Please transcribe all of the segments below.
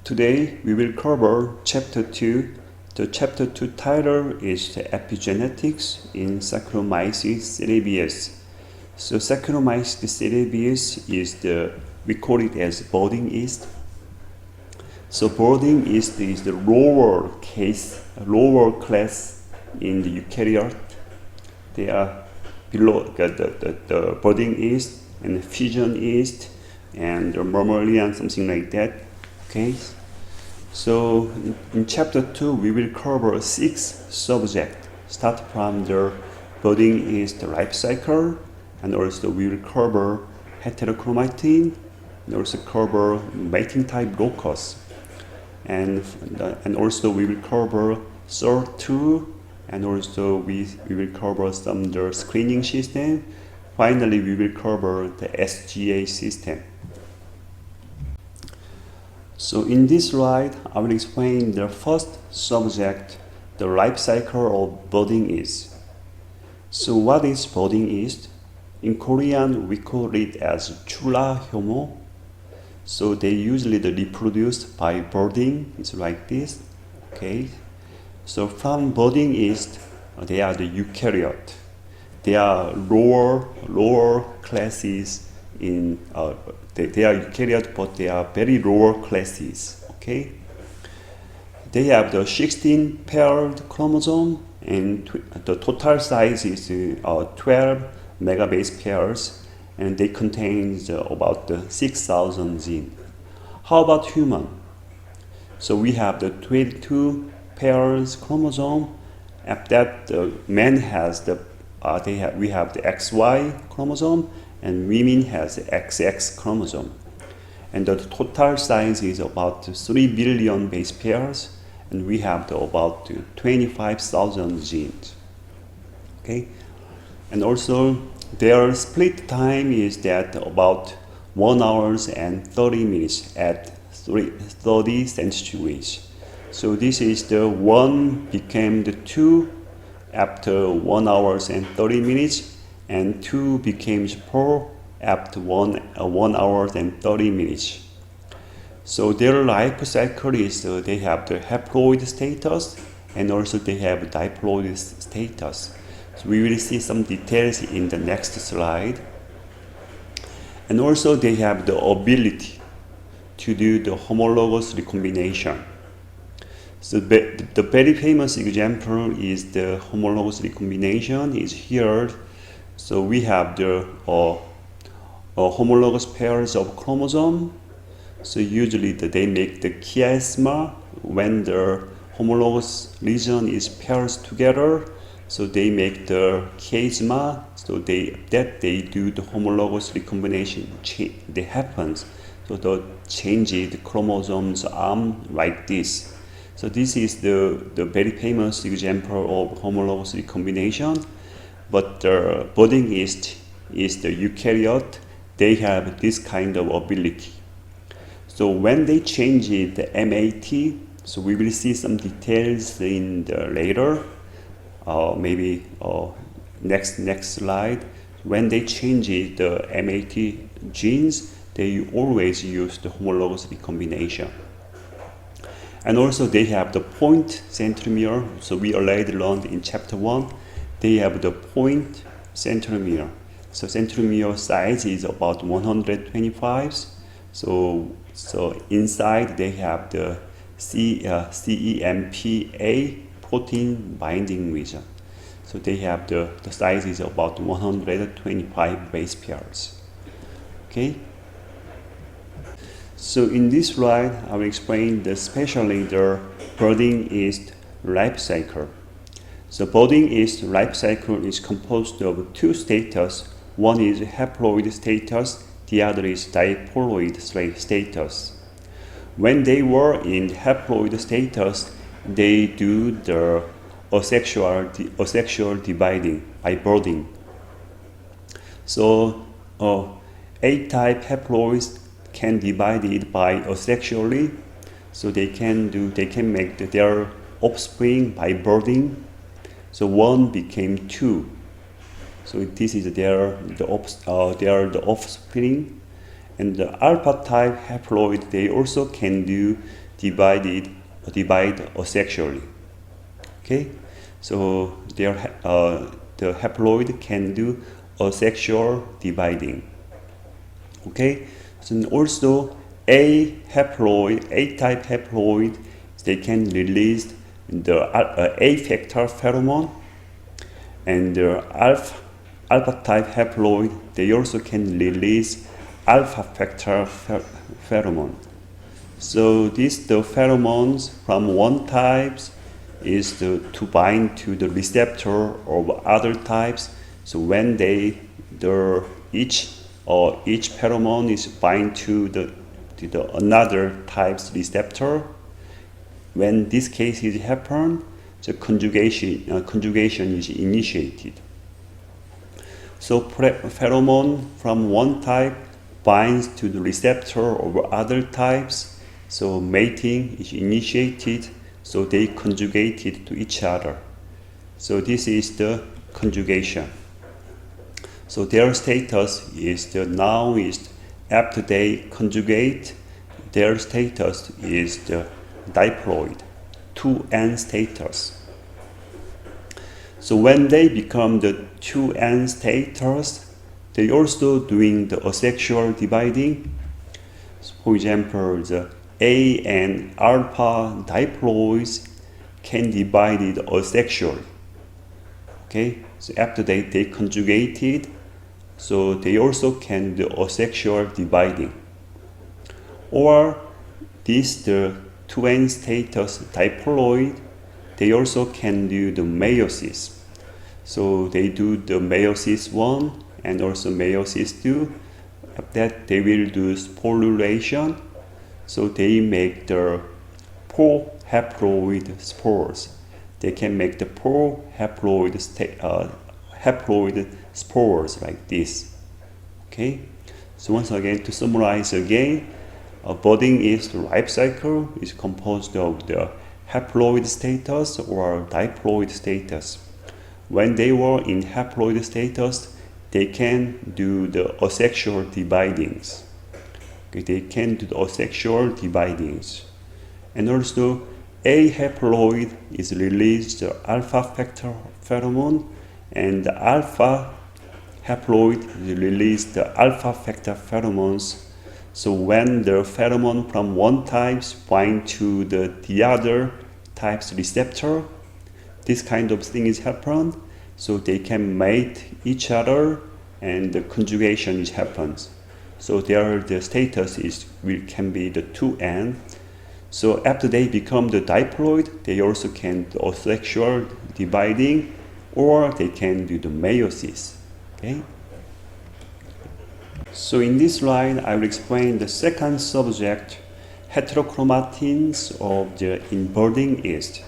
Today we will cover Chapter 2. The Chapter 2 title is the Epigenetics in Saccharomyces cerevisiae. So Saccharomyces cerevisiae we call it as budding yeast. So budding yeast is the lower class in the eukaryote. They are below the budding yeast and fusion yeast and the mammalian, something like that. Okay. So in Chapter 2 we will cover 6 subjects. Start from the budding yeast life cycle, and also we will cover heterochromatin, and also cover mating type locus, and also we will cover SORT2, and also we will cover some the screening system. Finally, we will cover the SGA system. So in this slide, I will explain the first subject, the life cycle of budding yeast. So what is budding yeast? In Korean, we call it as chulahyomo. So they usually reproduce by budding. It's like this. Okay. So from budding yeast, they are the eukaryote. They are lower classes in. They are eukaryote, but they are very lower classes. Okay. They have the 16 paired chromosome, and the total size is 12 megabase pairs, and they contain about 6,000 genes. How about human? So we have the 22 pairs chromosome. After that, the man has we have the XY chromosome, and women has the XX chromosome. And the total size is about 3 billion base pairs, and we have about 25,000 genes. Okay, and also their split time is that about 1 hour and 30 minutes at 30 centuries. So this is the 1 became the 2 after 1 hour and 30 minutes, and 2 became 4 after 1 hour and 30 minutes. So their life cycle is they have the haploid status, and also they have diploid status. So we will see some details in the next slide. And also they have the ability to do the homologous recombination. So the very famous example is the homologous recombination is here. So we have the homologous pairs of chromosome. So usually they make the chiasma when the homologous region is pairs together. So they make the chiasma. So they do the homologous recombination. That happens. So the changed chromosomes arm like this. So this is the very famous example of homologous recombination. But the budding yeast is the eukaryote. They have this kind of ability. So when they change the MAT, so we will see some details in the later, maybe next slide. When they change the MAT genes, they always use the homologous recombination. And also they have the point centromere. So we already learned in Chapter 1. They have the point centromere. So centromere size is about 125. So inside they have the CEMPA protein binding region. So they have the size is about 125 base pairs. Okay. So in this slide, I will explain especially the budding yeast life cycle. So budding yeast life cycle is composed of 2 status. One is haploid status, the other is diploid status. When they were in haploid status, they do the asexual dividing by budding. So A-type haploids can divide it by asexually. So they can make their offspring by budding. So 1 became 2. So this is the offspring. And the alpha type haploid, they also can do divide asexually. Okay, so the haploid can do asexual dividing. Okay, so also A-type haploid, they can release the A-factor pheromone, and the alpha-type haploid, they also can release alpha-factor pheromone. So the pheromones from one type is to bind to the receptor of other types. So when each pheromone is bind to the another type's receptor, when this case is happen, the conjugation is initiated. So pheromone from one type binds to the receptor of other types, so mating is initiated, so they conjugated to each other. So this is the conjugation. So their status is after they conjugate, their status is the diploid, 2N status. So when they become the 2N status, they also doing the asexual dividing. So for example, the A and alpha diploids can divide it asexually. Okay, so after they conjugated, so they also can do asexual dividing. Or the 2N status diploid, they also can do the meiosis. So they do the meiosis 1 and also meiosis 2. After that, they will do sporulation. So they make the 4 haploid spores. They can make the 4 haploid spores like this. Okay. So once again, to summarize again, budding is the life cycle is composed of the haploid status or diploid status. When they were in haploid status, they can do the asexual dividings. Okay, they can do the asexual dividings. And also, A haploid is released the alpha factor pheromone, and the alpha haploid is released the alpha factor pheromones. So when the pheromone from one type bind to the other type's receptor, this kind of thing is happened. So they can mate each other, and the conjugation happens. So the status can be the 2N. So after they become the diploid, they also can do asexual dividing, or they can do the meiosis. Okay. So in this slide, I will explain the second subject, heterochromatins of the inverting yeast.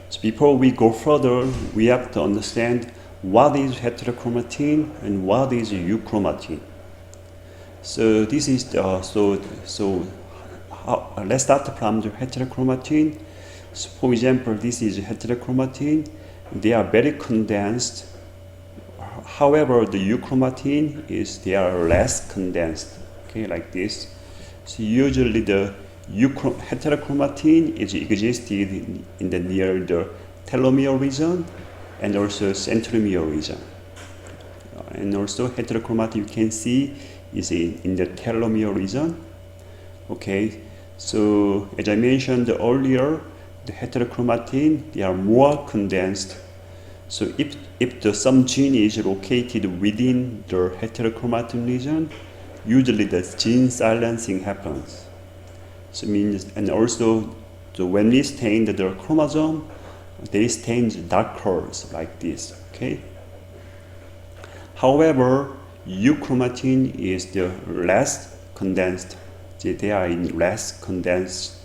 So before we go further, we have to understand what is heterochromatin and what is euchromatin. So this is let's start from the heterochromatin. So for example, this is heterochromatin. They are very condensed. However, the euchromatin they are less condensed. Okay, like this. So usually the heterochromatin is existed in the near the telomere region and also centromere region. And also heterochromatin you can see is in the telomere region. Okay, so as I mentioned earlier, the heterochromatin, they are more condensed. So if some gene is located within the heterochromatin region, usually the gene silencing happens. So means, and also when we stain the chromosome, they stain dark colors like this. Okay. However, euchromatin is the less condensed. They are in less condensed.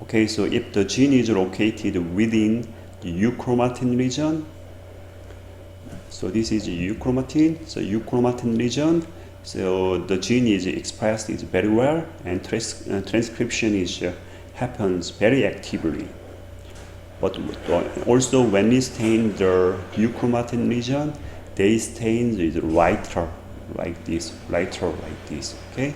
Okay, so if the gene is located within the euchromatin region, so this is euchromatin. So euchromatin region. So the gene is expressed very well, and transcription happens very actively. But also when we stain the euchromatin region, they stain lighter like this. Okay.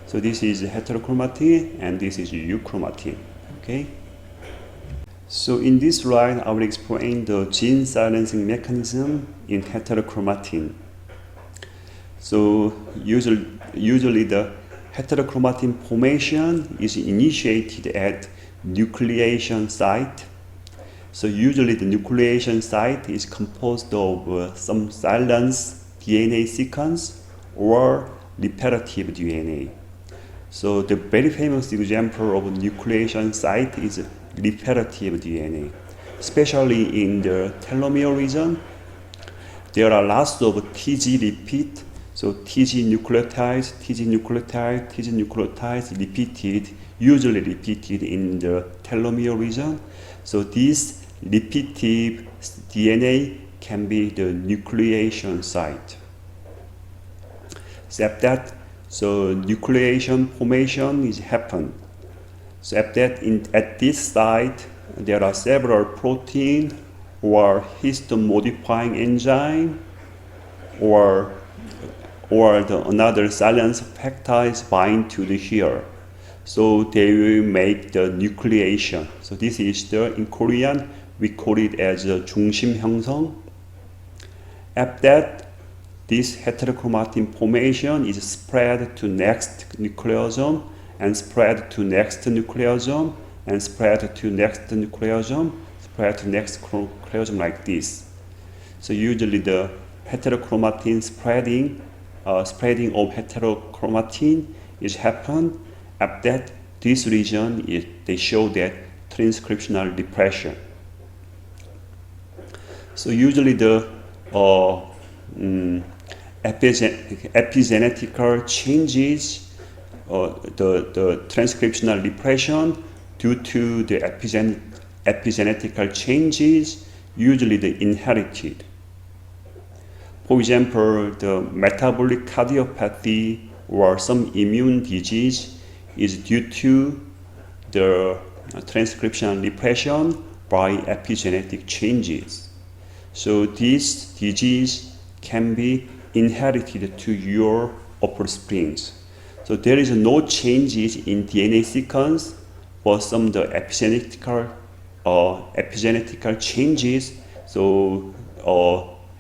So this is heterochromatin and this is euchromatin. Okay. So in this slide, I will explain the gene silencing mechanism in heterochromatin. So usually the heterochromatin formation is initiated at nucleation site. So usually the nucleation site is composed of some silence DNA sequence or repetitive DNA. So the very famous example of nucleation site is repetitive DNA, especially in the telomere region. There are lots of TG repeat, so TG nucleotides repeated, usually repeated in the telomere region. So this repetitive DNA can be the nucleation site. Except that, so nucleation formation is happen. So at this site, there are several protein or histone modifying enzyme or another silence peptides bind to the here. So they will make the nucleation. So this is in Korean, we call it as a 중심 형성. After that, this heterochromatin formation is spread to next nucleosome and spread to next nucleosome and spread to next nucleosome, spread to next nucleosome like this. So usually the heterochromatin spreading of heterochromatin is happen. After that, this region they show that transcriptional repression. So usually the epigenetical changes, the transcriptional repression due to the epigenetical changes, usually they inherited. For example, the metabolic cardiopathy or some immune disease is due to the transcriptional repression by epigenetic changes. So this disease can be inherited to your offsprings. So there is no changes in DNA sequence, but some of the epigenetical changes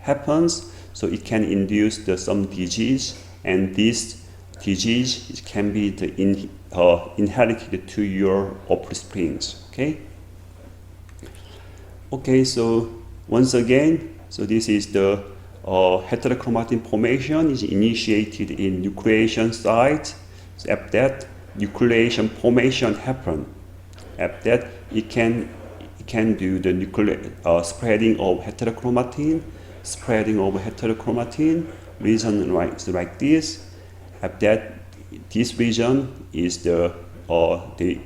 happens. So it can induce some disease, and this disease can be inherited to your offsprings. Okay, so once again, so this is the heterochromatin formation is initiated in nucleation site. So after that, nucleation formation happen. After that, it can do the spreading of heterochromatin, region like this. After that, this region is the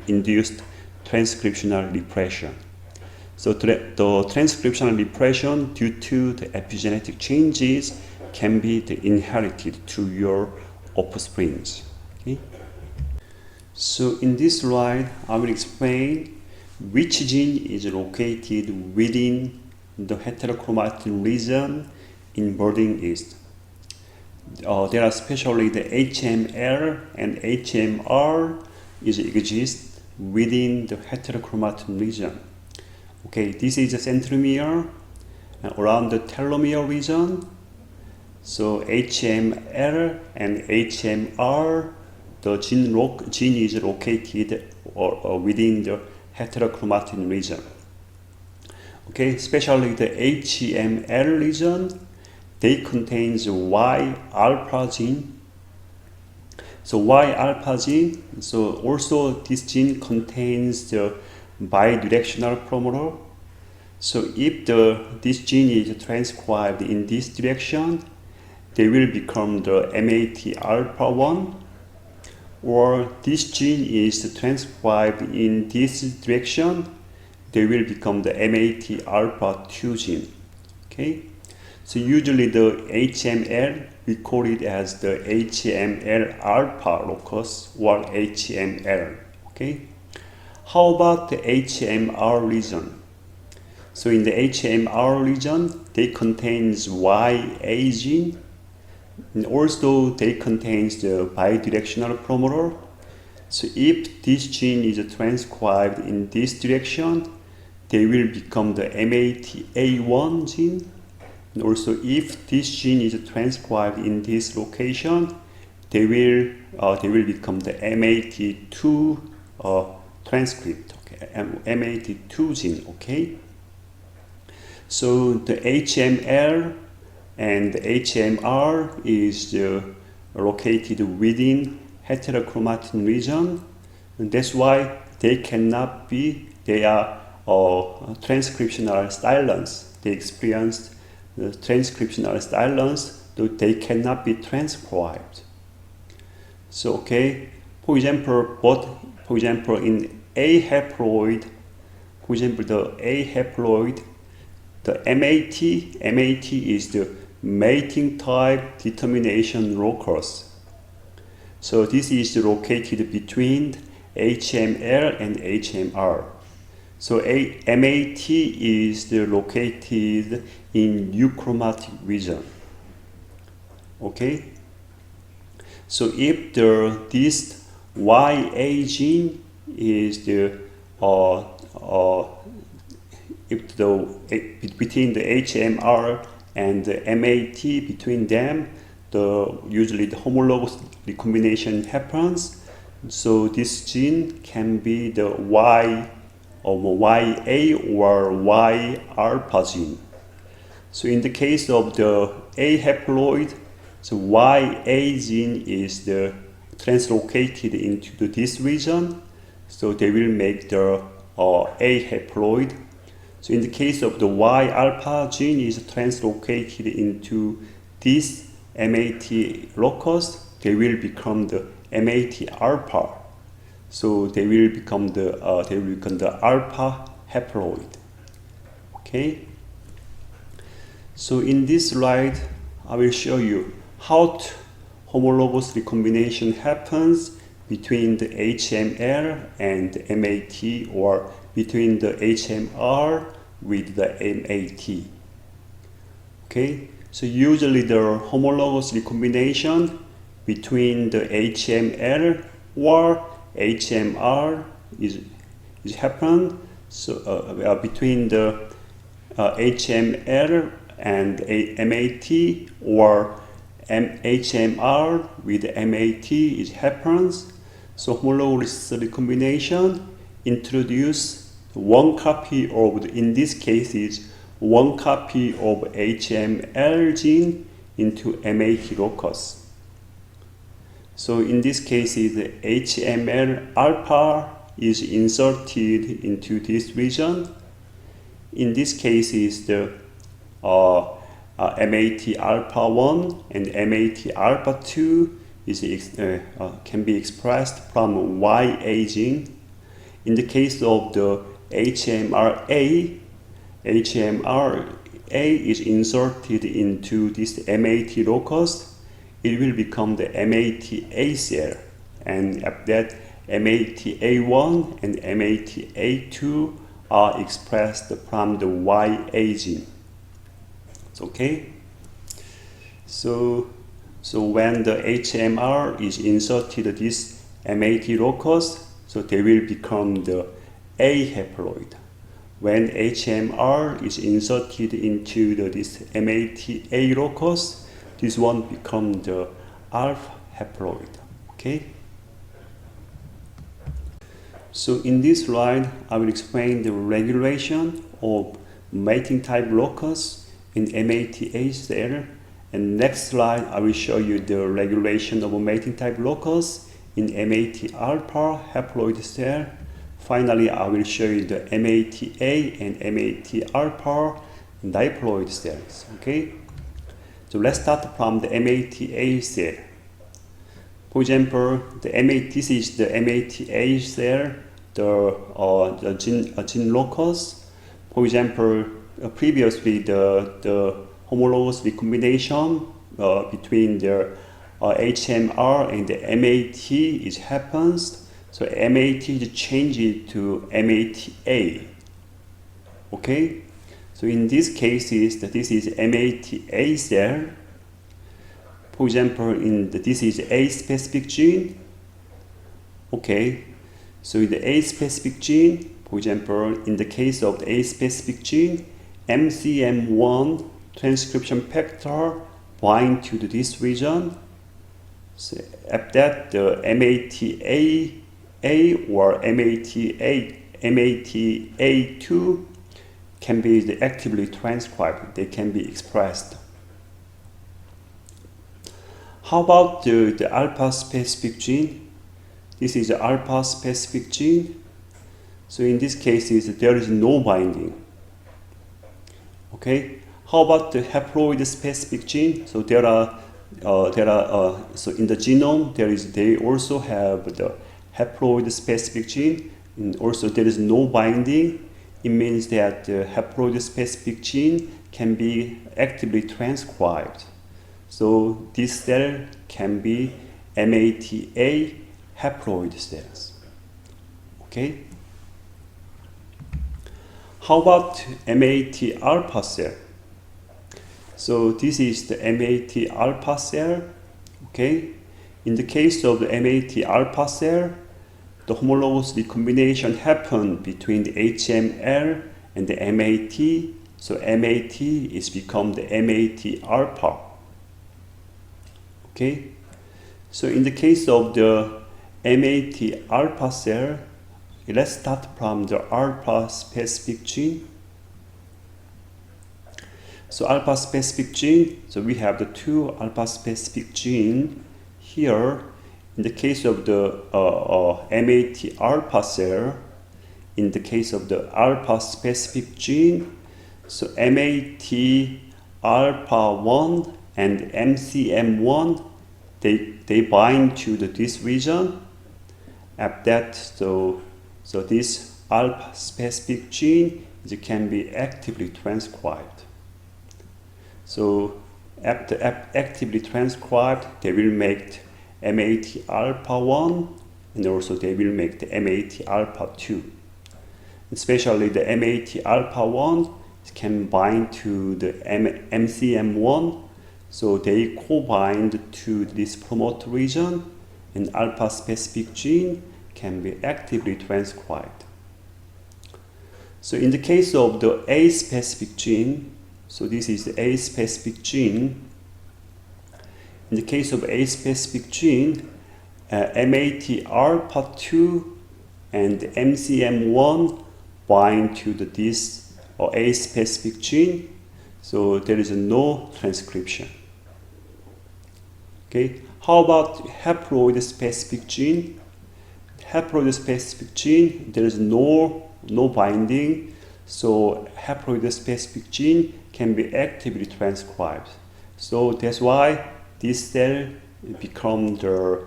induced transcriptional repression. So the transcriptional repression due to the epigenetic changes can be inherited to your offsprings. Okay? So in this slide, I will explain which gene is located within the heterochromatin region in budding yeast. There are especially the HML and HMR exist within the heterochromatin region. Okay, this is the centromere around the telomere region. So HML and HMR, the gene is located within the heterochromatin region. Okay, especially the HML region, they contains Y alpha gene. So Y alpha gene, so also this gene contains the bidirectional promoter. So if this gene is transcribed in this direction, they will become the MAT alpha 1, or this gene is transcribed in this direction, they will become the MAT alpha 2 gene. Okay, so usually the HML, we call it as the HML alpha locus or HML. Okay, how about the HMR region? So in the HMR region, they contains YA gene. And also, they contains the bidirectional promoter. So if this gene is transcribed in this direction, they will become the MATA1 gene. And also, if this gene is transcribed in this location, they will become the MAT2 transcript. Okay, MAT2 gene. Okay. So the HML and the HMR is located within heterochromatin region, and that's why they cannot be. They are transcriptional silence. They experienced the transcriptional silence, though they cannot be transcribed. So okay, for example, in A haploid, for example, the A haploid, the MAT is the mating type determination locus. So this is located between HML and HMR. So MAT is located in euchromatic region. Okay. So if this YA gene is between the HMR and the MAT, between them, usually the homologous recombination happens. So this gene can be the YA or Y alpha gene. So in the case of the A haploid, so YA gene is translocated into this region. So they will make the A haploid. So in the case of the Y alpha gene is translocated into this MAT locus, they will become the MAT alpha. So they will become the alpha haploid. Okay. So in this slide, I will show you how homologous recombination happens between the HML and the MAT, or between the HMR with the MAT. Okay, so usually the homologous recombination between the HML or HMR is happen. So between the HML and MAT, or HMR with MAT is happens. So homologous recombination introduce one copy of, in this case is one copy of HML gene into MAT locus. So in this case, the HML alpha is inserted into this region. In this case, is the MAT alpha 1 and MAT alpha 2 can be expressed from YA gene. In the case of the HMRA is inserted into this MAT locus. It will become the MATA cell, and after that MATA1 and MATA2 are expressed from the YA gene. It's okay. So when the HMR is inserted this MAT locus, so they will become the A haploid. When HMR is inserted into this MATA locus, this one becomes the alpha haploid. Okay. So in this slide, I will explain the regulation of mating type locus in MATA cell, and next slide I will show you the regulation of mating type locus in MAT alpha haploid cell. Finally, I will show you the MATA and MAT alpha diploid cells. Okay. So let's start from the MATA cell. For example, this is the MATA cell, the gene locus. For example, previously the homologous recombination between the HMR and the MAT happens. So MAT is changed to MATA. Okay. So in this case, this is MATA cell. For example, this is A specific gene. Okay, so in the A specific gene, for example, in the case of the A specific gene, MCM1 transcription factor bind to this region. So at that, the MATA or MATA2 can be actively transcribed. They can be expressed. How about the alpha specific gene? This is the alpha specific gene. So in this case, there is no binding. Okay. How about the haploid specific gene? So so in the genome they also have the haploid specific gene, and also there is no binding. It means that the haploid specific gene can be actively transcribed. So this cell can be MATA haploid cells. Okay. How about MAT alpha cell? So this is the MAT alpha cell. Okay. In the case of the MAT alpha cell, the homologous recombination happened between the HML and the MAT. So MAT is become the MAT alpha. Okay. So in the case of the MAT alpha cell, let's start from the alpha specific gene. So alpha specific gene, so we have the two alpha specific gene here. In the case of the MAT alpha cell, in the case of the alpha specific gene, so MAT alpha 1 and MCM1, they bind to this region. At that, so this alpha specific gene can be actively transcribed. So after actively transcribed, they will make MAT alpha 1, and also they will make the MAT alpha 2. Especially the MAT alpha 1 can bind to the MCM1, so they co-bind to this promoter region, and alpha specific gene can be actively transcribed. So in the case of the A specific gene, so this is the A specific gene. In the case of A specific gene, MAT alpha 2 and MCM1 bind to this A specific gene, so there is no transcription. Okay. How about haploid specific gene? Haploid specific gene, there is no binding, so haploid specific gene can be actively transcribed. So that's why this cell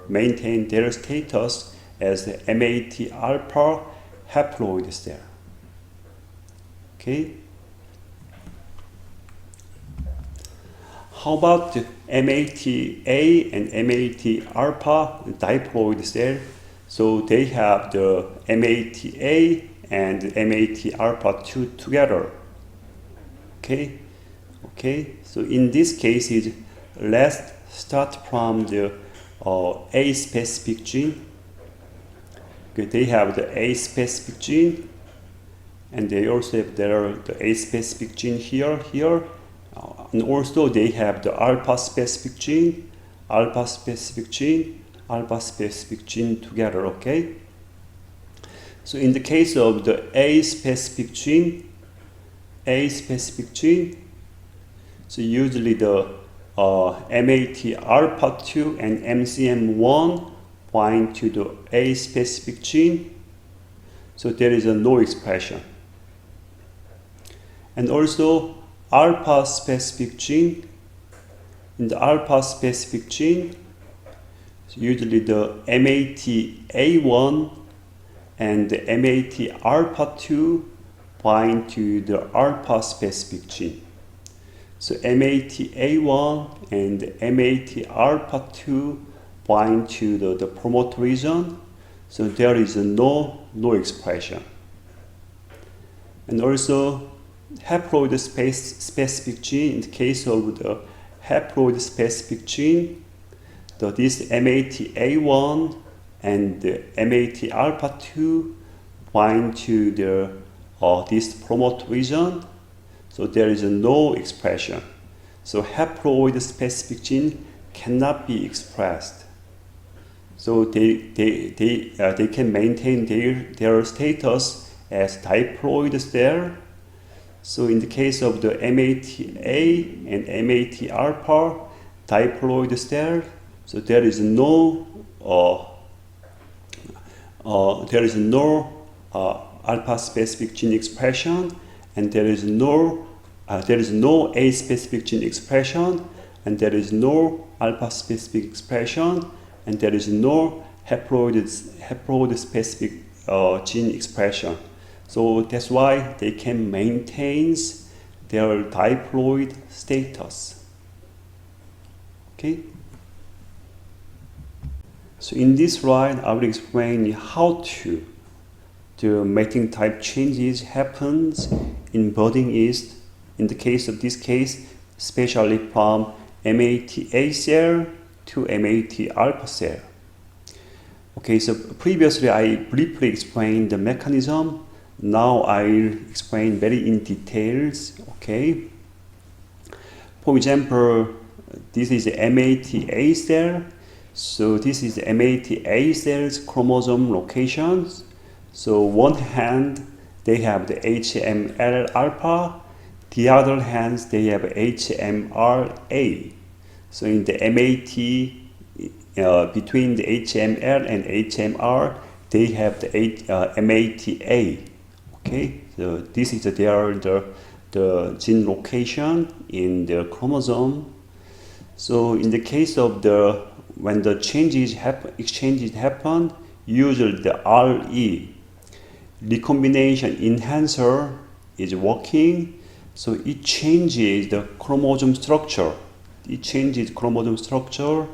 maintain their status as the MAT alpha haploid cell. Okay. How about the MATA and MAT alpha diploid cell? So they have the MATA and MAT alpha 2 together. Okay. Okay. So in this case, let's start from the A specific gene. Okay. They have the A specific gene, and they also have the A specific gene here. And also they have the alpha specific gene together. Okay. So in the case of the A specific gene, so usually the MAT alpha 2 and MCM1 bind to the A specific gene, so there is no expression. And also alpha specific gene, in the alpha specific gene, so usually the MATA1 and the MAT alpha 2 bind to the alpha specific gene. So MATA1 and MAT alpha 2 bind to the promoter region, so there is no expression. And also haploid specific gene, in the case of the haploid specific gene. This MATA1 and the MAT alpha 2 bind to this promote region. So there is no expression. So haploid specific gene cannot be expressed. So they can maintain their status as diploid there. So in the case of the MATA and MAT alpha diploid there, so there is no alpha specific gene expression, and there is no A specific gene expression, and there is no alpha specific expression, and there is no haploid specific gene expression. So that's why they can maintain their diploid status. Okay. So in this slide, I will explain how the mating type changes happens in budding yeast. In the case of this case, especially from MATA cell to MAT alpha cell. Okay, so previously I briefly explained the mechanism. Now I'll explain very in details. Okay. For example, this is the MATA cell. So this is the MATA cell's chromosome locations. So one hand they have the HML alpha, the other hand they have HMRA. So in the MAT, between the HML and HMR, they have the MATA. Okay, so this is the gene location in the chromosome. So in the case of when the exchanges happen, usually the RE, recombination enhancer, is working. So it changes the chromosome structure. It changes chromosome structure,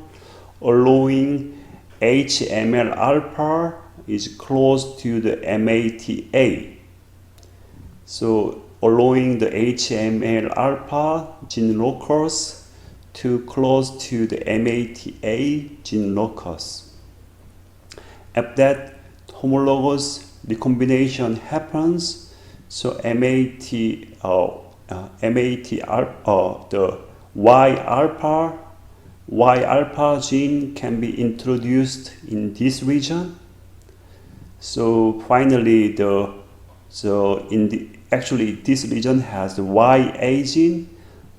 allowing HML alpha is close to the MATA. So allowing the HML alpha gene locus to close to the MATA gene locus. After that, homologous recombination happens. So MAT alpha, the Y alpha gene can be introduced in this region. So finally, actually this region has the YA gene,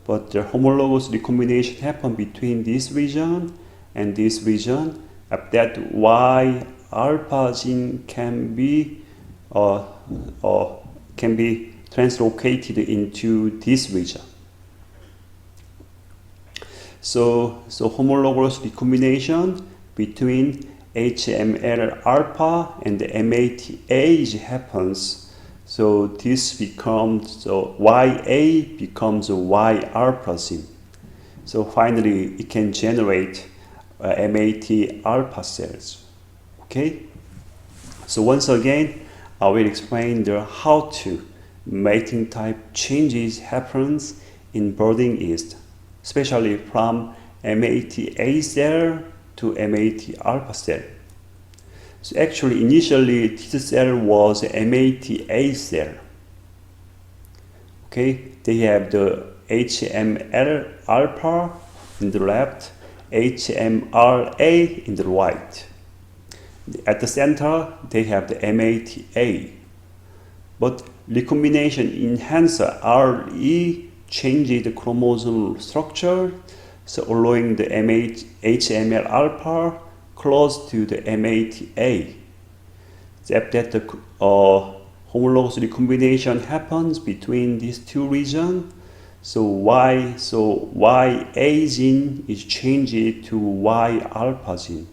but the homologous recombination happens between this region and this region. After that, Y alpha gene can be translocated into this region. So homologous recombination between HML alpha and the MATA happens. So this becomes, YA becomes a Y alpha gene. So finally, it can generate MAT alpha cells. Okay. So once again, I will explain how mating type changes happens in budding yeast, especially from MATA cell to MAT alpha cell. So actually, initially, this cell was MATA cell. Okay, they have the HML alpha in the left, HMRA in the right. At the center, they have the MATA. But recombination enhancer RE changes the chromosome structure, so allowing the HML alpha close to the MATA. After that, the homologous recombination happens between these two regions. So YA gene is changed to Y alpha gene.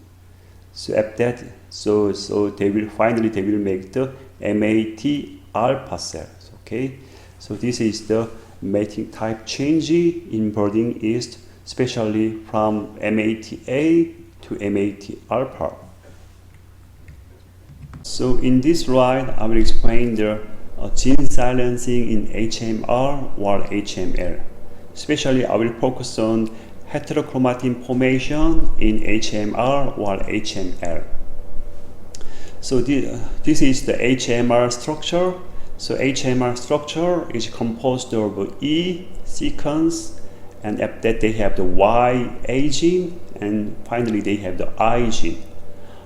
So after that, so they will make the MAT alpha cells. Okay, so this is the mating type change in budding yeast, especially from MATA to MAT alpha. So in this slide, I will explain the gene silencing in HMR or HML. Especially, I will focus on heterochromatin formation in HMR or HML. So this is the HMR structure. So HMR structure is composed of E sequence, and after that they have the Y A gene, and finally they have the I gene.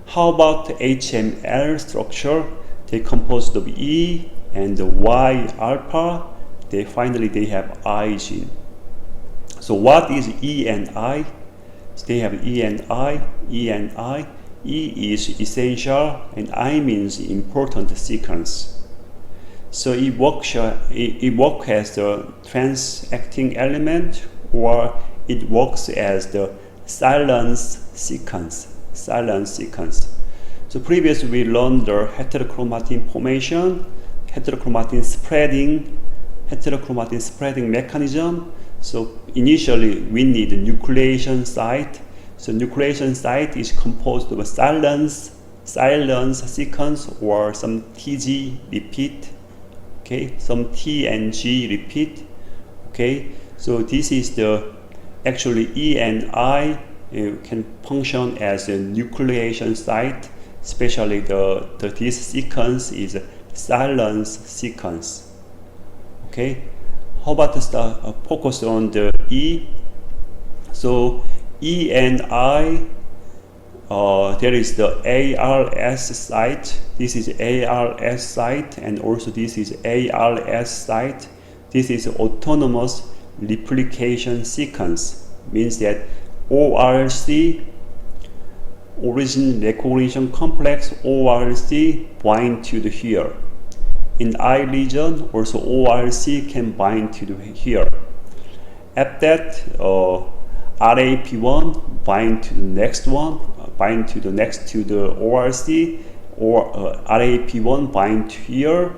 How about the HML structure? They composed of E and the Y alpha. Finally they have I gene. So what is E and I? So they have E and I, E and I. E is essential and I means important sequence. So it works as the trans-acting element, or it works as the silence sequence. So previously we learned the heterochromatin formation, heterochromatin spreading mechanism. So initially we need a nucleation site. So nucleation site is composed of a silence sequence or some TG repeat. Okay, some T and G repeat. Okay, so this is actually E and I can function as a nucleation site, especially this sequence is a silence sequence. Okay, how about the focus on the E? So E and I, there is the ARS site. This is ARS site, and also this is ARS site. This is autonomous replication sequence. Means that ORC, origin recognition complex, ORC bind to the here. In I region, also ORC can bind to the here. At that, RAP1 bind to the next one, bind to the next to the ORC, or RAP1 bind to here,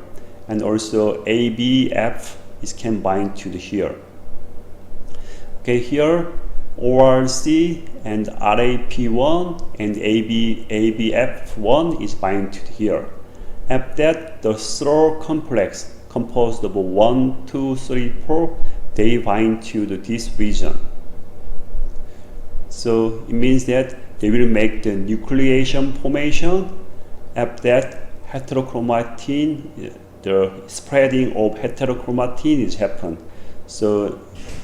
and also ABF can bind to the here. Okay, here ORC and RAP1 and ABF1 is bind to here. At that, the third complex composed of 1, 2, 3, 4, they bind to this region. So it means that they will make the nucleation formation. After that, heterochromatin, the spreading of heterochromatin is happen. So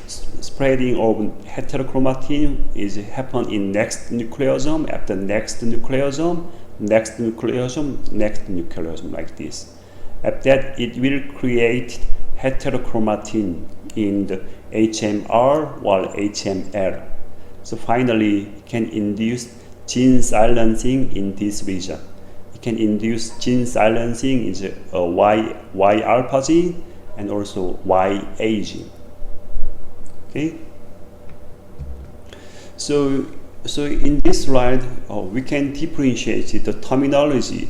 spreading of heterochromatin is happen in next nucleosome, after next nucleosome, next nucleosome, next nucleosome, like this. After that, it will create heterochromatin in the HMR or HML. So finally, it can induce gene silencing in this region. It can induce gene silencing in the Y alpha gene and also Y A gene. Okay. So in this slide, we can differentiate the terminology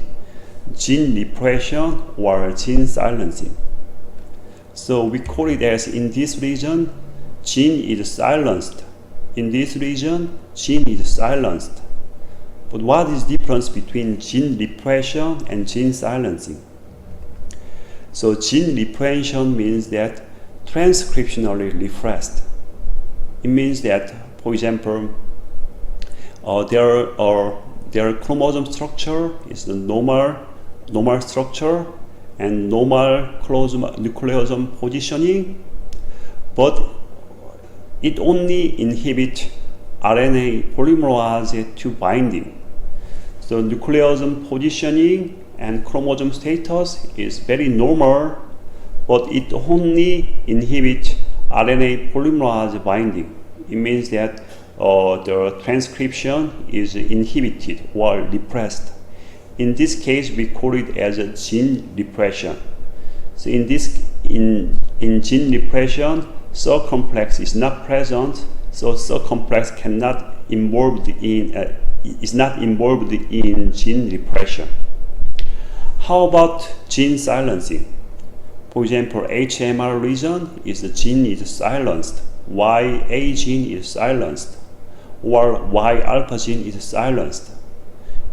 gene repression or gene silencing. So we call it as in this region, gene is silenced. In this region, gene is silenced. But what is the difference between gene repression and gene silencing? So gene repression means that transcriptionally repressed. It means that, for example, their chromosome structure is the normal structure and normal nucleosome positioning, but it only inhibits RNA polymerase II binding. So nucleosome positioning and chromosome status is very normal, but it only inhibits RNA polymerase binding. It means that the transcription is inhibited or repressed. In this case, we call it as a gene repression. So in gene repression, cell complex is not present, so cell complex cannot is not involved in gene repression. How about gene silencing? For example, HMR region is the gene is silenced, YA gene is silenced, or Y alpha gene is silenced.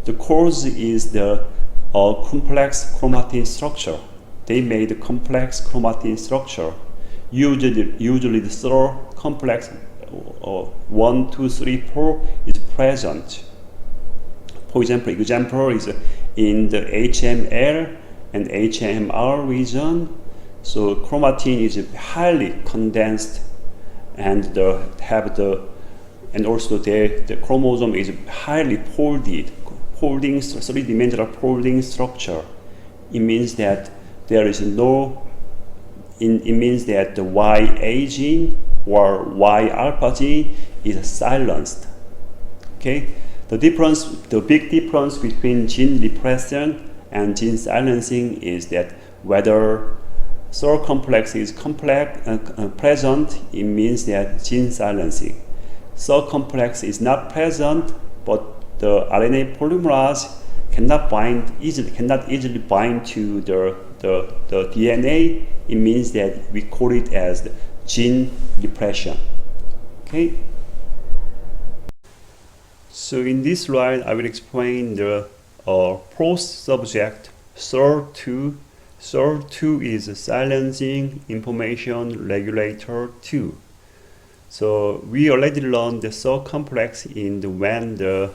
The cause is the complex chromatin structure. They made a complex chromatin structure. Usually the third complex 1, 2, 3, 4 is present. For example is in the HML and HMR region. So chromatin is highly condensed, and also the chromosome is highly folded, three-dimensional folding structure. It means that there is no. It means that the YA gene or Y alpha gene is silenced. Okay, the big difference between gene repression and gene silencing is that whether SOR complex is present, it means that gene silencing. SOR complex is not present, but the RNA polymerase cannot easily bind to the DNA. It means that we call it as the gene repression. Okay. So in this slide, I will explain the post subject SOR2. SOR2 is silencing information regulator 2. So we already learned the SOR complex when the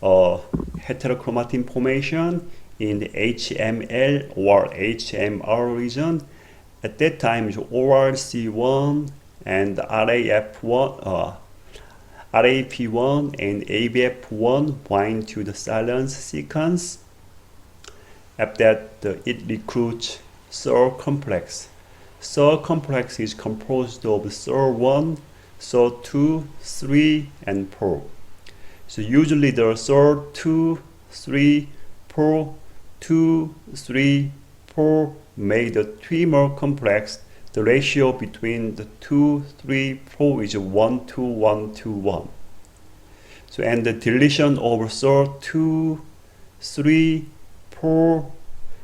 heterochromatin formation in the HML or HMR region. At that time, it's ORC1 and RAP1 and ABF1 bind to the silence sequence. After that, it recruits SOR complex. SOR complex is composed of SOR1, SOR2, 3, and 4. So usually the SOR2, 3, 4, 2, 3, 4 make the trimer complex. The ratio between the 2, 3, 4 is 1 to 1 to 1. So and the deletion of SOR2, 3, 4,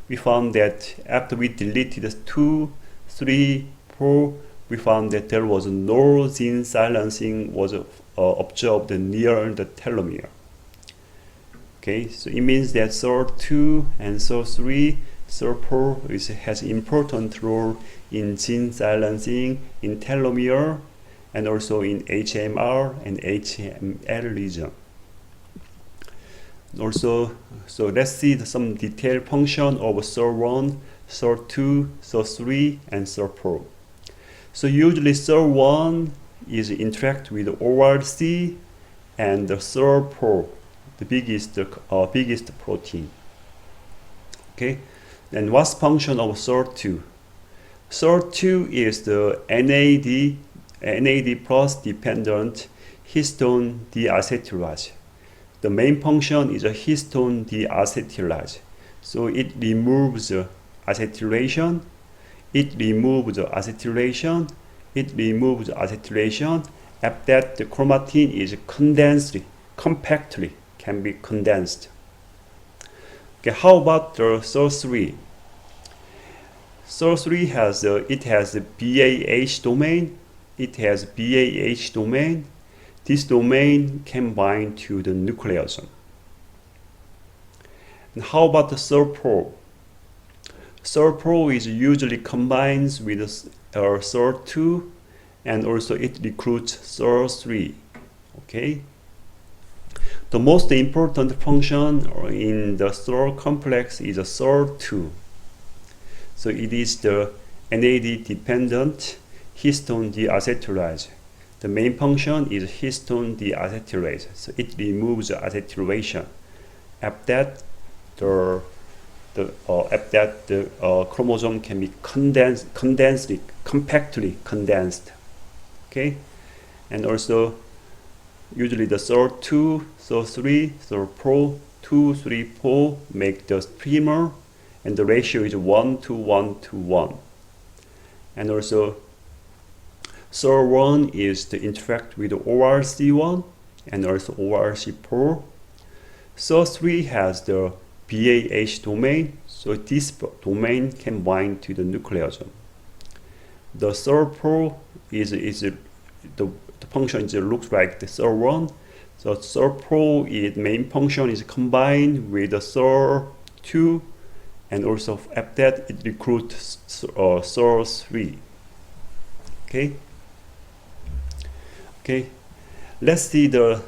we found that after we deleted 2, 3, 4, we found that there was no gene silencing was observed near the telomere. Okay, so it means that SOR2 and SOR3, SOR4 has important role in gene silencing in telomere and also in HMR and HML region. Also, so let's see some detailed function of SOR1, SOR2, SOR3, and SOR4. So usually SOR1 is interact with ORC and the SOR4, the biggest protein. Okay, then what's function of SOR2? SOR2 is the NAD plus dependent histone deacetylase. The main function is a histone deacetylase. So it removes acetylation. It removes acetylation. After that, the chromatin is compactly can be condensed. Okay, how about the SOR3? SOR3 has the BAH domain. It has BAH domain. This domain can bind to the nucleosome. And how about the SOR4? SOR4 is usually combines with SOR2 and also it recruits SOR3. Okay. The most important function in the SOR complex is a SOR2. So it is the NAD dependent histone deacetylase. The main function is histone deacetylase. So it removes the acetylation. After that, the chromosome can be compactly condensed. Okay, and also usually the SOR2, SOR3, SOR4, 2, 3, 4 make the trimer, and the ratio is 1 to 1 to 1. And also SOR1 is to interact with ORC1 and also ORC4. SOR3 has the BAH domain, so this domain can bind to the nucleosome. The SOR4 the function looks like the SOR1. So SOR4 main function is combined with the SOR2, and also after that it recruits SOR3. Okay. Okay, let's see the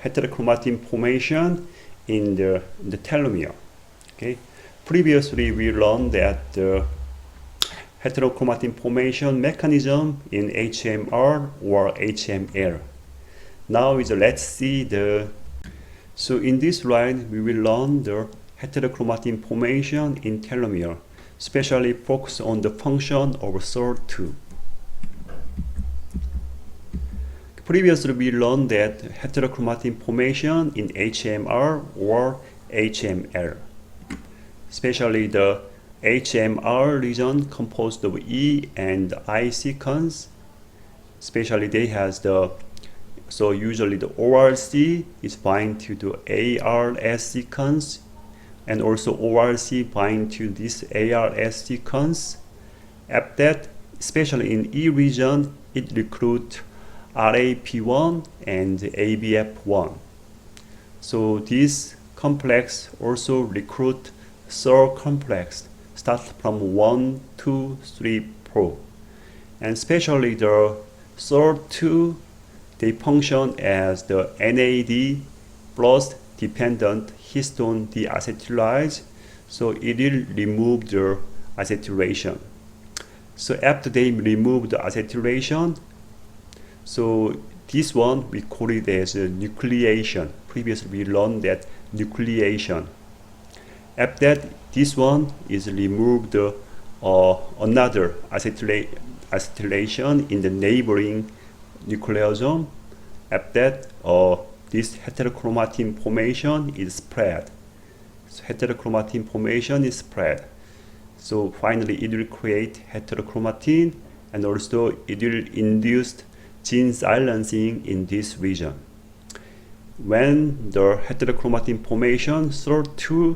heterochromatin formation in the telomere. Okay, previously we learned that the heterochromatin formation mechanism in HMR or HML. Now let's see so in this slide we will learn the heterochromatin formation in telomere, especially focus on the function of SOR2. Previously we learned that heterochromatin formation in HMR or HML, especially the HMR region composed of E and I sequence, especially they has so usually the ORC is bind to the ARS sequence, and also ORC bind to this ARS sequence. After that, especially in E region, it recruit RAP1 and ABF1. So this complex also recruit SOR complex, start from 1, 2, 3, 4. And especially the SOR2, they function as the NAD plus dependent histone deacetylase, so it will remove the acetylation. So after they remove the acetylation, so this one we call it as a nucleation. Previously we learned that nucleation. After that, this one is removed another acetylation in the neighboring nucleosome. After that, this heterochromatin formation is spread. So heterochromatin formation is spread. So finally it will create heterochromatin, and also it will induce gene silencing in this region. When the heterochromatin formation, SOR2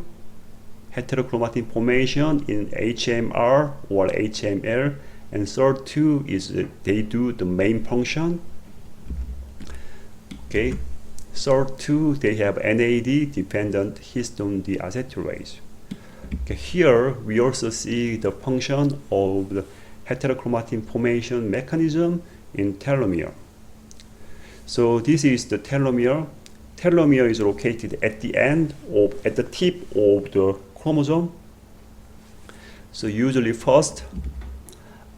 heterochromatin formation in HMR or HML, and SOR2 is they do the main function. Okay, SOR2 they have NAD dependent histone deacetylase. Okay, here we also see the function of the heterochromatin formation mechanism in telomere. So this is the telomere. Telomere is located at the at the tip of the chromosome. So usually first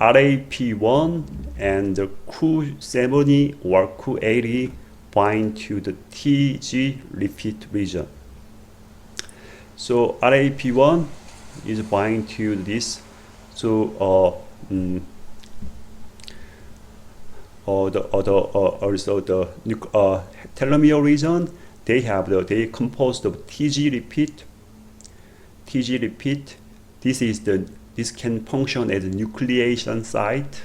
RAP1 and the Q70 or Q80 bind to the TG repeat region. So RAP1 is bind to this. So also the telomere region, they composed of TG repeat. TG repeat. This can function as a nucleation site.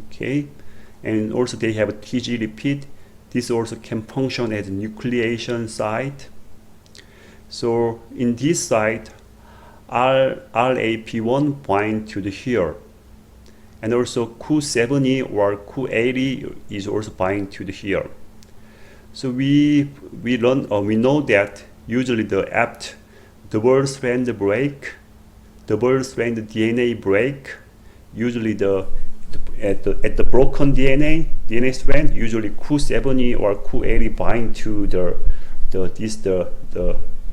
Okay, and also they have a TG repeat. This also can function as a nucleation site. So in this site, RAP1 bind to the here, and also Q70 or Q80 is also bind to the here. So we know that usually after double strand break, double strand DNA break, usually at the broken DNA strand, usually Q70 or Q80 bind to the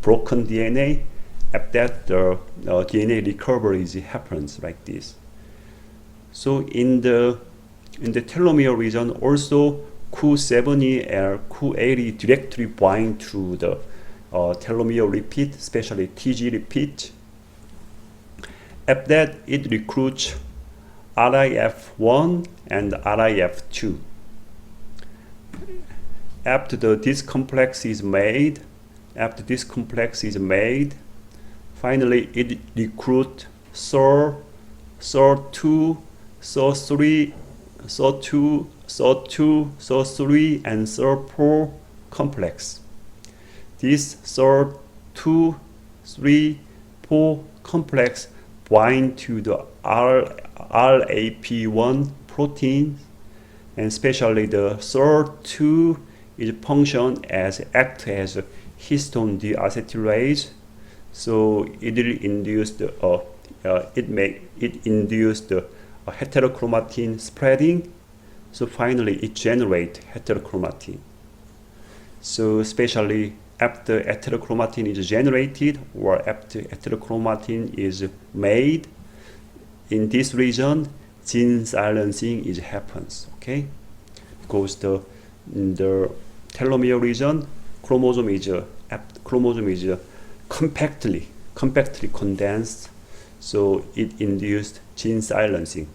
broken DNA. After that, the DNA recovery happens like this. So in the telomere region, also Q70 and Q80 directly bind to the telomere repeat, especially TG repeat. After that, it recruits RIF1 and RIF2. After this complex is made, finally it recruits SOR2, SOR3, and SOR4 complex. This SOR2, 3, 4 complex bind to the RAP1 protein, and especially the SOR2 is act as a histone deacetylase. So it will induce the heterochromatin spreading. So finally it generates heterochromatin. So especially after heterochromatin is generated or after heterochromatin is made, in this region gene silencing happens, okay? Because the telomere region chromosome is compactly condensed, so it induced gene silencing.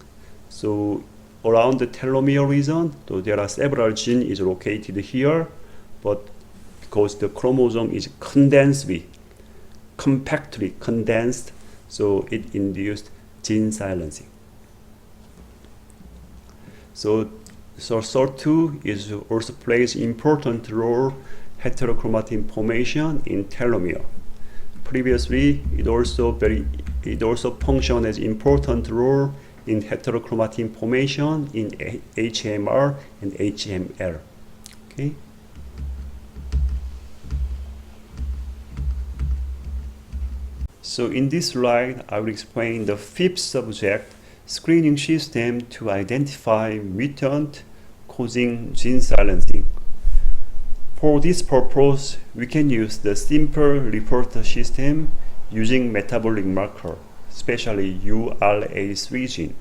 So around the telomere region, though there are several genes located here, but because the chromosome is compactly condensed, so it induced gene silencing. So SORT2 is also plays important role heterochromatin formation in telomere. Previously, it also functioned as important role in heterochromatin formation in HMR and HML. Okay. So in this slide, I will explain the fifth subject, screening system to identify mutant causing gene silencing. For this purpose, we can use the simple reporter system using metabolic marker, especially URA3 gene.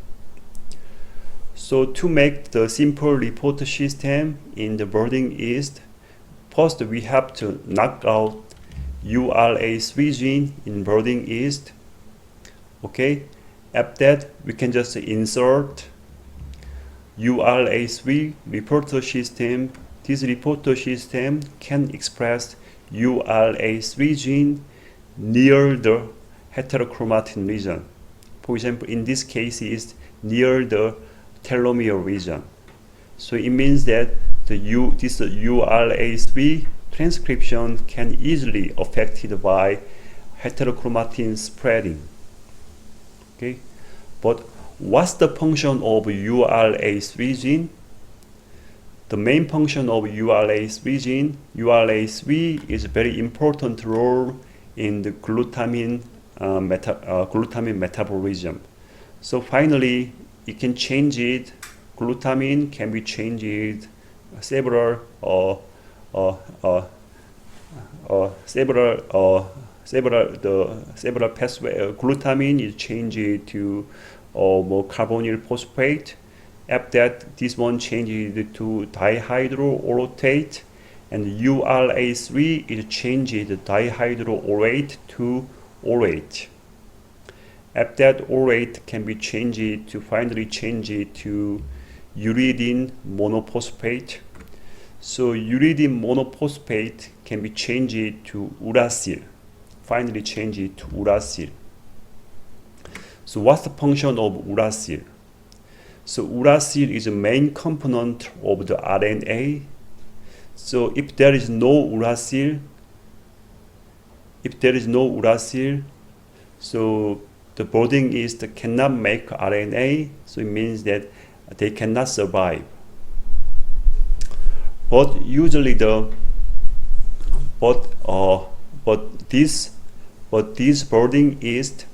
So to make the simple reporter system in the burden yeast, first we have to knock out URA3 gene in burden yeast. Okay, after that we can just insert URA3 reporter system. This reporter system can express URA3 gene near the heterochromatin region. For example, in this case is near the telomere region. So it means that this URA3 transcription can easily affected by heterochromatin spreading. Okay, but what's the function of URA3 gene? The main function of URA3 gene, URA3 is a very important role in the glutamine metabolism. So finally, you can change it. Glutamine can be changed several pathway. Glutamine is changed to more carbonyl phosphate. After that, this one changed to dihydroorotate, and URA3 is changed dihydroorate to orate. After that, orate can be changed to finally change it to uridine monophosphate. So uridine monophosphate can be changed to uracil. Finally change it to uracil. So what's the function of uracil? So uracil is a main component of the RNA. So if there is no uracil, so the burden yeast cannot make RNA. So it means that they cannot survive. But usually this burden yeast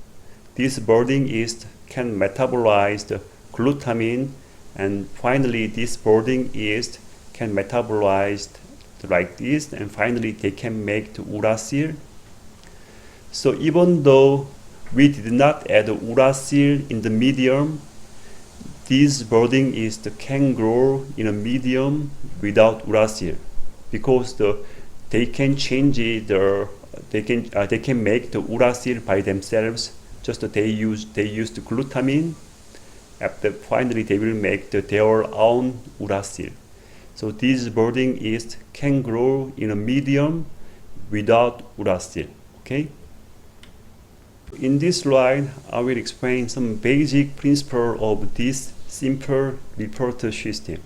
can metabolize the glutamine, and finally this burden yeast can metabolize like this, and finally they can make the uracil. So even though we did not add uracil in the medium, this burden yeast can grow in a medium without uracil, because they can change they can make the uracil by themselves. Just they use the glutamine. After finally they will make their own uracil. So this burden yeast can grow in a medium without uracil. Okay. In this slide, I will explain some basic principle of this simple reporter system.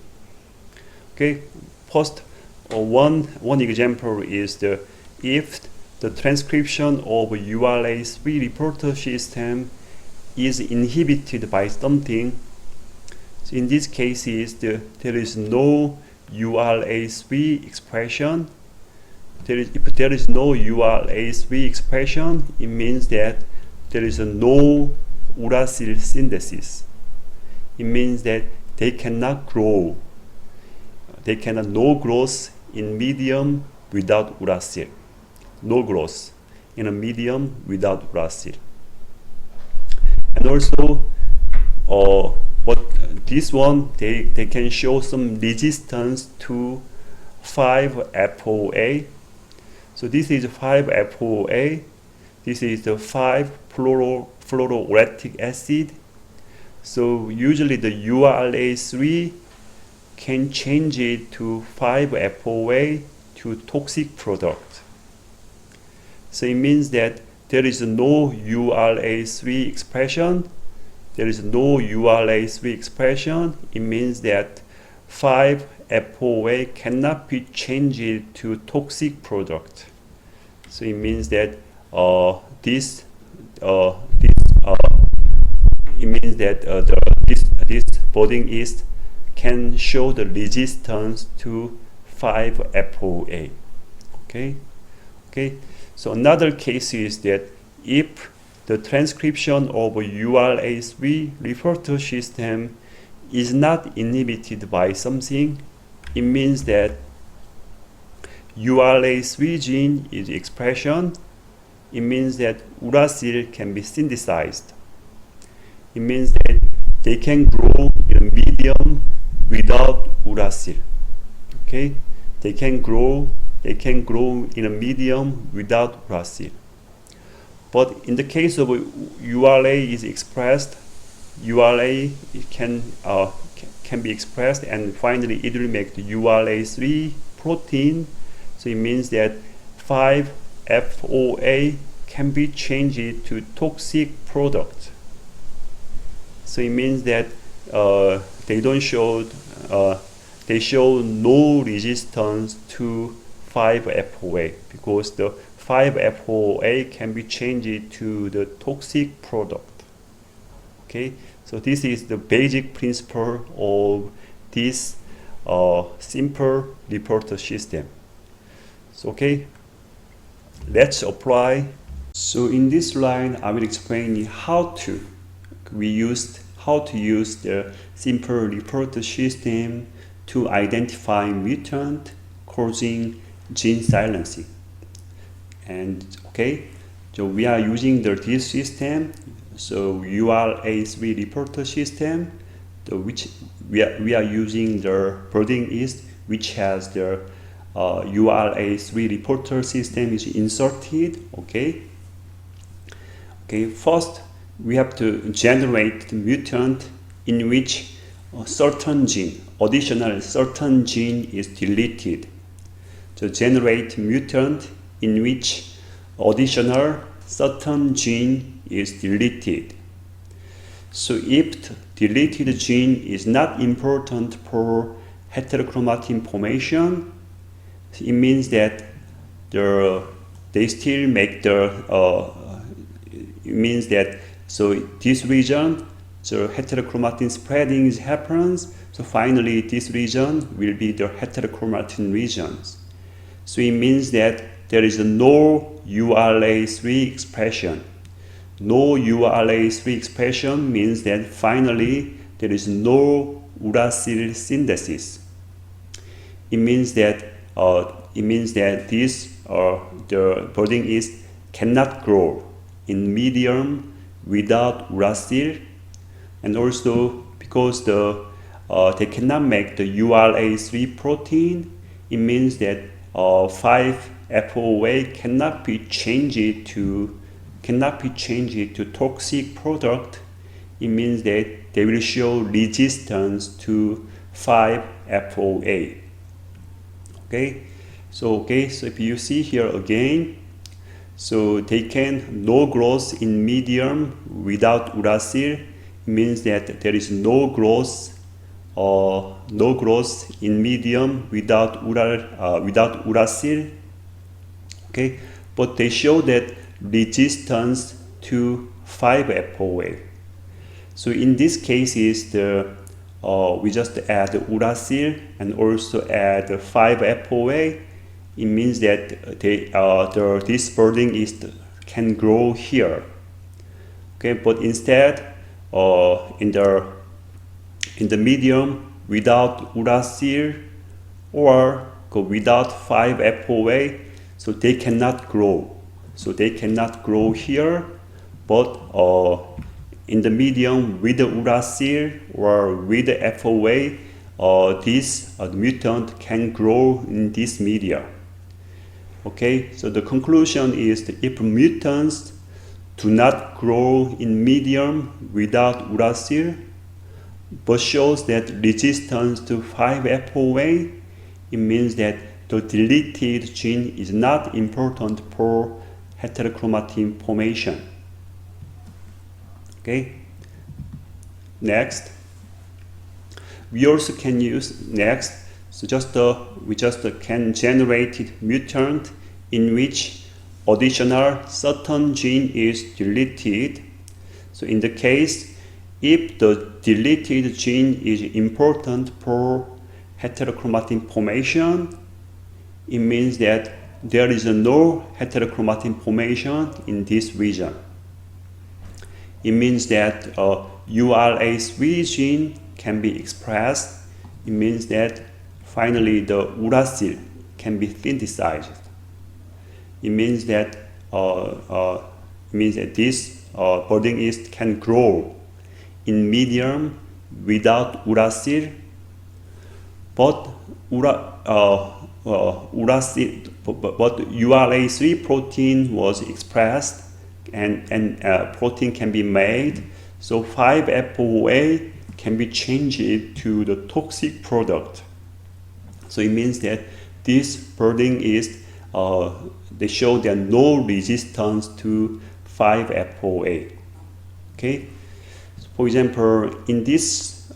Okay. First, one example is if the transcription of URA3 reporter system is inhibited by something. So in this case, there is no URA3 expression. If there is no URA3 expression, it means that there is no uracil synthesis. It means that they cannot grow they cannot no growth in medium without uracil. No growth in a medium without uracil. And also, what this one, they can show some resistance to 5-FOA. So this is 5-FOA. This is the 5-fluorouractic acid. So usually the URA3 can change it to 5-FOA to toxic product. So it means that there is no URA3 expression. There is no URA3 expression. It means that 5-FOA cannot be changed to toxic product. So it means that this bonding yeast can show the resistance to 5-FOA. Okay. So another case is that if the transcription of a URA3 reporter system is not inhibited by something, it means that URA3 gene is expression. It means that uracil can be synthesized. It means that they can grow in a medium without uracil. Okay, they can grow in a medium without uracil. But in the case of URA is expressed, URA can be expressed, and finally it will make the URA3 protein. So it means that 5-FOA can be changed to toxic product. So it means that they show no resistance to 5-FOA because the 5-FOA can be changed to the toxic product. Okay, so this is the basic principle of this simple reporter system. So okay, let's apply. So in this slide, I will explain how to use the simple reporter system to identify mutant causing gene silencing. And okay, so we are using this system. So URA3 reporter system, which we are using the bonding yeast, which has the URA3 reporter system is inserted. Okay, first we have to generate the mutant in which additional certain gene is deleted. To generate mutant in which additional certain gene is deleted. So if the deleted gene is not important for heterochromatin formation, it means that they still make it means that so this region, so heterochromatin spreading happens. So finally, this region will be the heterochromatin regions. So it means that there is no URA3 expression. No URA3 expression means that finally there is no uracil synthesis. It means that this the bonding yeast cannot grow in medium without uracil, and also because they cannot make the URA3 protein, it means that 5-FOA cannot be changed to toxic product. It means that they will show resistance to 5-FOA. So if you see here again, so they can no growth in medium without uracil. It means that there is no growth in medium without uracil. Okay, but they show that resistance to 5-FOA. So in this case is we just add uracil and also add 5-FOA. It means that this bonding yeast can grow here. Okay, but instead in the medium without uracil, or without 5-FOA, so they cannot grow. So they cannot grow here, but in the medium with the uracil or with the FOA, this mutant can grow in this media. Okay, so the conclusion is that if mutants do not grow in medium without uracil, but shows that resistance to 5-FOA, it means that the deleted gene is not important for heterochromatin formation. Okay. Next, we also can use next. So we just can generate mutant in which additional certain gene is deleted. So in the case, if the deleted gene is important for heterochromatin formation, it means that there is no heterochromatin formation in this region. It means that URA3 gene can be expressed. It means that finally the uracil can be synthesized. It means that this budding yeast can grow in medium without uracil, but URA3 protein was expressed and protein can be made, so 5-FOA can be changed to the toxic product. So it means that this budding yeast, they show there no resistance to 5-FOA. Okay. So for example, in this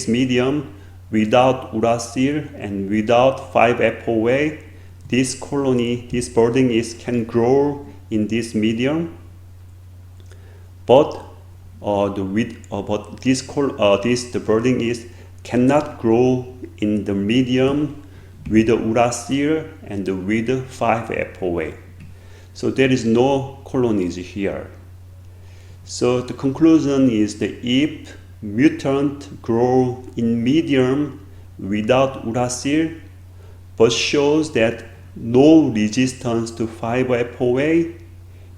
medium without uracil and without 5-FOA, this colony, this budding yeast can grow in this medium, but the budding yeast cannot grow in the medium with the uracil and with the 5-FOA. So there is no colonies here. So the conclusion is that if mutant grow in medium without uracil, but shows that no resistance to 5-FOA,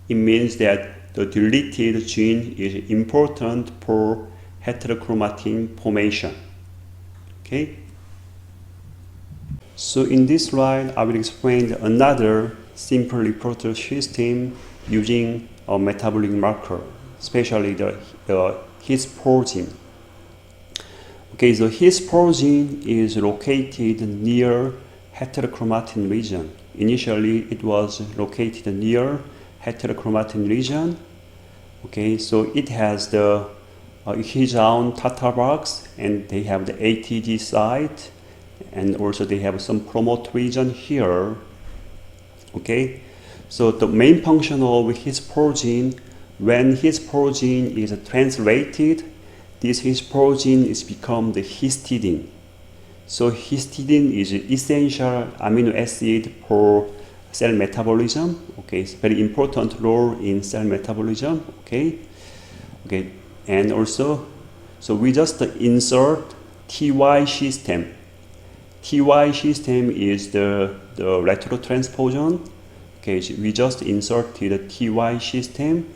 it means that the deleted gene is important for heterochromatin formation. Okay. So in this slide, I will explain another simple reporter system using a metabolic marker, especially the His4 gene. Okay, so His4 gene is located near heterochromatin region. Initially, it was located near heterochromatin region. Okay, so it has the Incheon Tata box, and they have the ATG site, and also they have some promote region here. Okay, so the main function of His4 gene, when His4 gene is translated, this His4 gene is become the histidine. So histidine is essential amino acid for cell metabolism. Okay, it's very important role in cell metabolism. Okay, and also, so we just insert TY system. TY system is the retrotransposon. Okay, so we just inserted the TY system.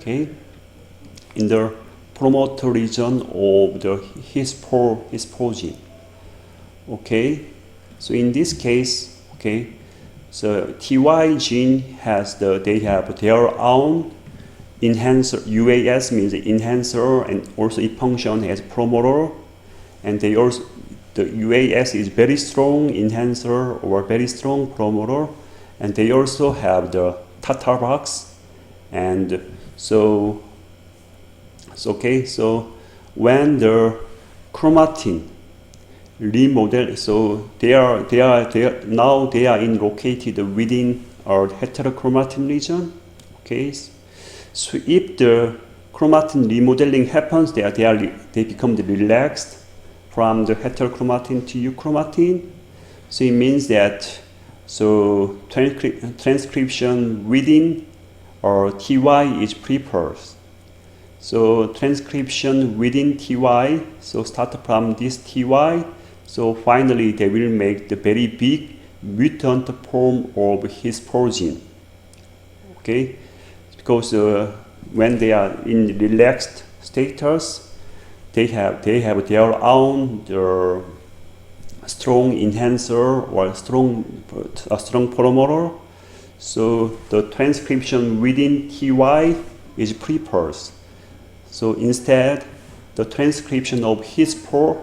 Okay, in the promoter region of the His4 gene. Okay, so in this case, okay, so TY gene has they have their own enhancer. UAS means enhancer, and also it function as promoter, and they also, the UAS is very strong enhancer or very strong promoter, and they also have the Tata box, and so okay, so when the chromatin remodel, so they are now located within our heterochromatin region. Okay, so if the chromatin remodeling happens, they become relaxed from the heterochromatin to euchromatin. So it means that so transcription within or TY is prepared. So transcription within TY, so start from this TY So finally, they will make the very big mutant form of his protein. Okay, because when they are in relaxed status, they have their own strong enhancer or strong promoter. So the transcription within TY is prepared. So instead, the transcription of HISPO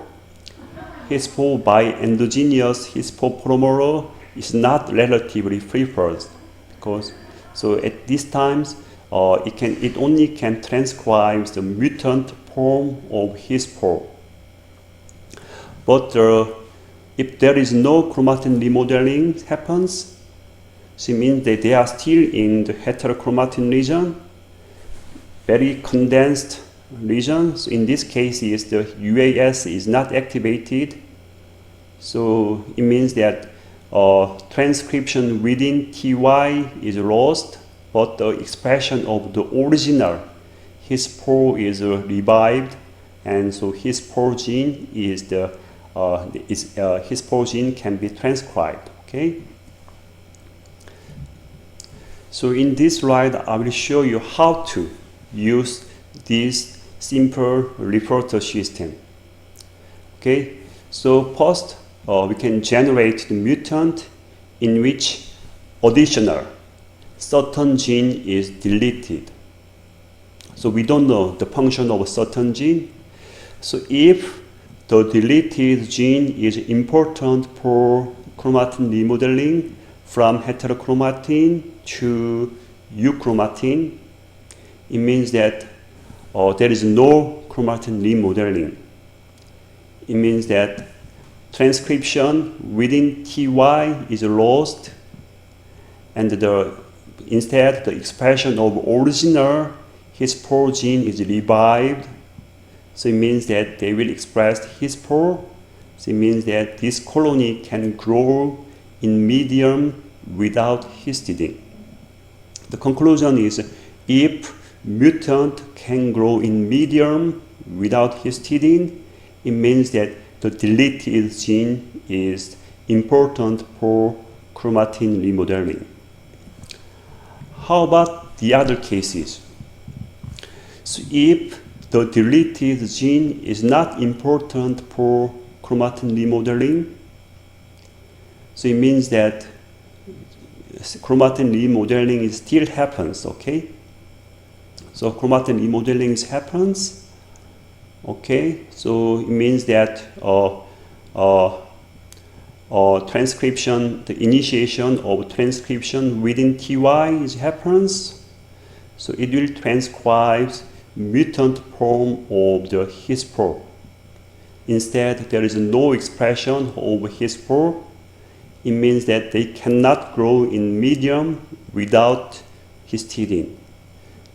by endogenous HISPO promoter is not relatively prepared, because so at these times it only can transcribe the mutant form of HISPO. But if there is no chromatin remodeling happens, so it means that they are still in the heterochromatin region, very condensed region. So in this case, the UAS is not activated. So it means that transcription within TY is lost, but the expression of the original HISPO is revived, and so HISPO gene HISPO gene can be transcribed. Okay. So in this slide, I will show you how to use this simple reporter system. Okay. So first, we can generate the mutant in which additional certain gene is deleted. So we don't know the function of a certain gene. So if the deleted gene is important for chromatin remodeling from heterochromatin to euchromatin, it means that there is no chromatin remodeling. It means that transcription within TY is lost, and instead the expression of original HISPO gene is revived. So it means that they will express HISPO. So it means that this colony can grow in medium without histidine. The conclusion is, if mutant can grow in medium without histidine, it means that the deleted gene is important for chromatin remodeling. How about the other cases? So if the deleted gene is not important for chromatin remodeling, so it means that chromatin remodeling still happens, okay? So chromatin remodeling happens, okay? So it means that transcription, the initiation of transcription within TY happens. So it will transcribe mutant form of the HISPO. Instead, there is no expression of HISPO. It means that they cannot grow in medium without histidine.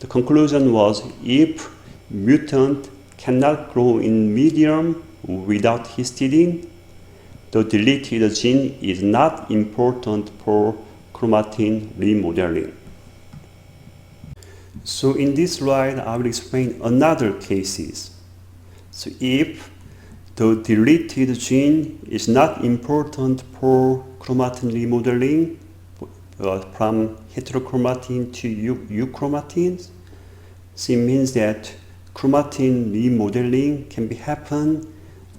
The conclusion was, if mutant cannot grow in medium without histidine, the deleted gene is not important for chromatin remodeling. So in this slide, I will explain another cases. So if the deleted gene is not important for chromatin remodeling from heterochromatin to euchromatin, so it means that chromatin remodeling can be happen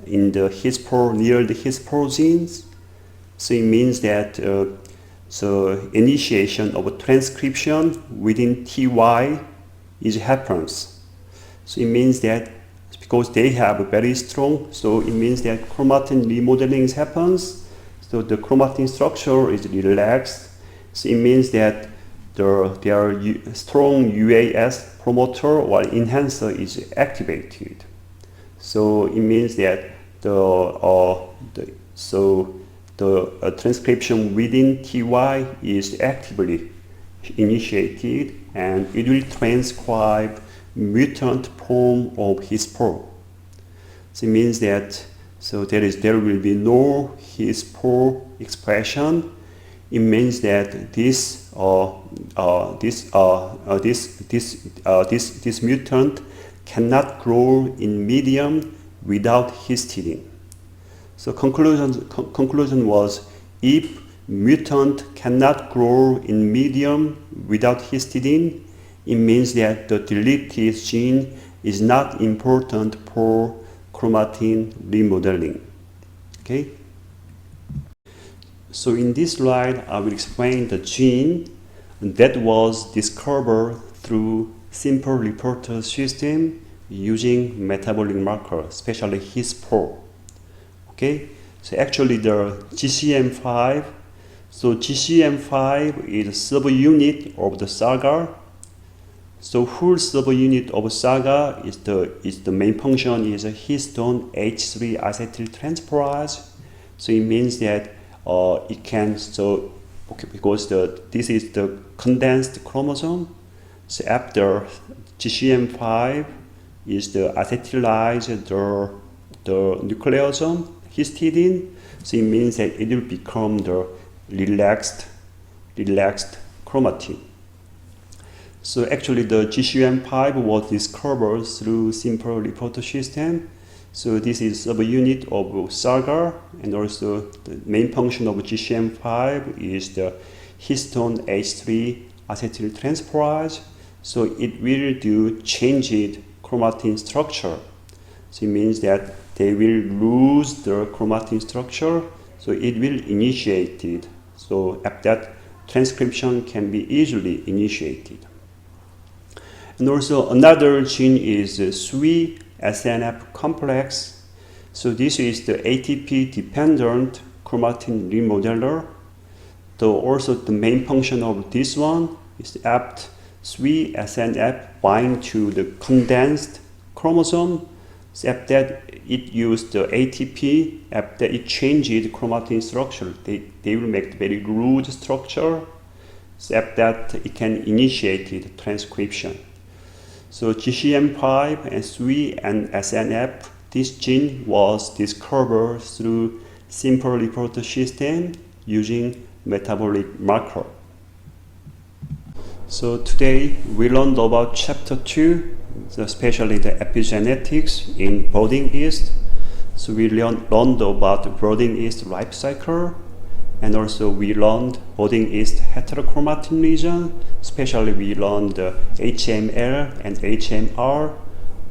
in the HISPO, near the HISPO genes. So it means that the initiation of a transcription within TY happens. So it means that because they have a very strong, so it means that chromatin remodeling happens. So the chromatin structure is relaxed. So it means that their strong UAS promoter or enhancer is activated. So it means that the transcription within TY is actively initiated, and it will transcribe mutant form of HISPO. So it means that there will be no HISPO expression. It means that this mutant cannot grow in medium without histidine. So conclusion was, if mutant cannot grow in medium without histidine, it means that the deleted gene is not important for chromatin remodeling. Okay? So in this slide, I will explain the gene that was discovered through simple reporter system using metabolic marker, especially HIS4. Okay? So actually the GCM5, so GCM5 is a subunit of the SAGA. So whole subunit of SAGA is the main function is a histone H3 acetyl transferase. So it means that it can because this is the condensed chromosome. So after GCM5 is the acetylized the nucleosome histidine. So it means that it will become the relaxed chromatin. So actually the GCM5 was discovered through simple reporter system. So this is subunit of SAGA, and also the main function of GCM5 is the histone H3 acetyl transferase. So it will do changed chromatin structure. So it means that they will lose the chromatin structure, so it will initiate it. So after that, transcription can be easily initiated. And also another gene is SWE SNF complex. So this is the ATP dependent chromatin remodeler. Also the main function of this one is after SWE SNF bind to the condensed chromosome. So after that it used the ATP, after it changed chromatin structure, they will make very loose structure. So after that it can initiate transcription. So GCM5 and SWE and SNF, this gene was discovered through simple reporter system using metabolic marker. So today we learned about chapter 2, especially the epigenetics in budding yeast. So we learned about budding yeast life cycle, and also we learned budding yeast heterochromatin region, especially we learned the HML and HMR.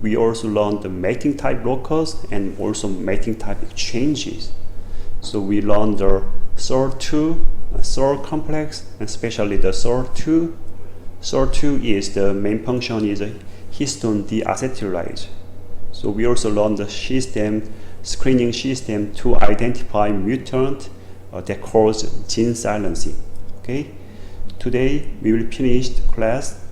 We also learned the mating type locus and also mating type exchanges. So we learned the SOR2, SOR complex, and especially the SOR2. SOR2 is the main function is a histone deacetylase. So we also learned the screening system to identify mutant that cause gene silencing. Okay. Today we will finish the class.